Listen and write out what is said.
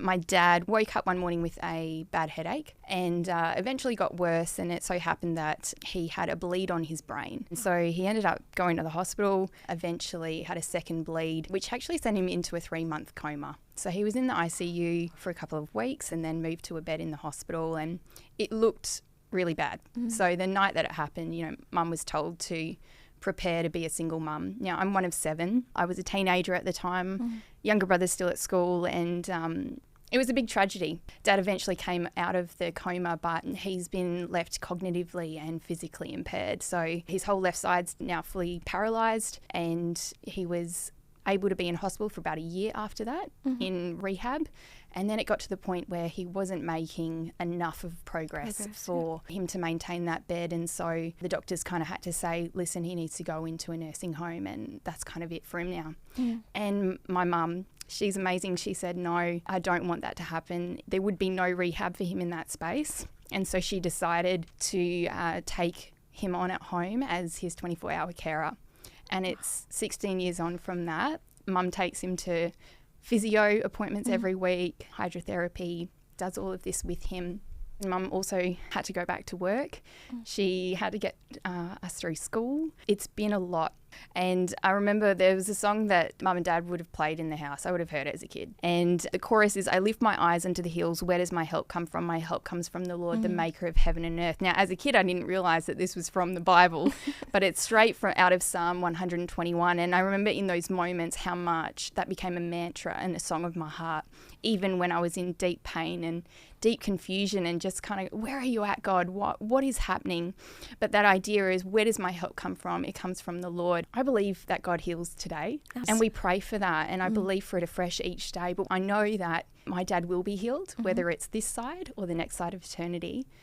My dad woke up one morning with a bad headache and eventually got worse, and it so happened that he had a bleed on his brain. And so he ended up going to the hospital, eventually had a second bleed, which actually sent him into a 3-month coma. So he was in the ICU for a couple of weeks and then moved to a bed in the hospital, and it looked really bad. So the night that it happened, Mum was told to prepare to be a single mum. Now, I'm one of 7. I was a teenager at the time, younger brother's still at school, and it was a big tragedy. Dad eventually came out of the coma, but he's been left cognitively and physically impaired. So his whole left side's now fully paralysed, and he was able to be in hospital for about a year after that in rehab. And then it got to the point where he wasn't making enough of progress for him to maintain that bed. And so the doctors kind of had to say, listen, he needs to go into a nursing home, and that's kind of it for him now. And my mum, she's amazing. She said, no, I don't want that to happen. There would be no rehab for him in that space. And so she decided to take him on at home as his 24-hour carer. And it's 16 years on from that. Mum takes him to physio appointments every week, hydrotherapy, does all of this with him. Mum also had to go back to work. She had to get us through school. It's been a lot. And I remember there was a song that Mum and Dad would have played in the house. I would have heard it as a kid. And the chorus is, I lift my eyes unto the hills. Where does my help come from? My help comes from the Lord, the maker of heaven and earth. Now, as a kid, I didn't realise that this was from the Bible, but it's straight from out of Psalm 121. And I remember in those moments how much that became a mantra and a song of my heart, even when I was in deep pain and deep confusion and just kind of, where are you at, God? What is happening? But that idea is, where does my help come from? It comes from the Lord. I believe that God heals today, and we pray for that, and I believe for it afresh each day. But I know that my dad will be healed, whether it's this side or the next side of eternity.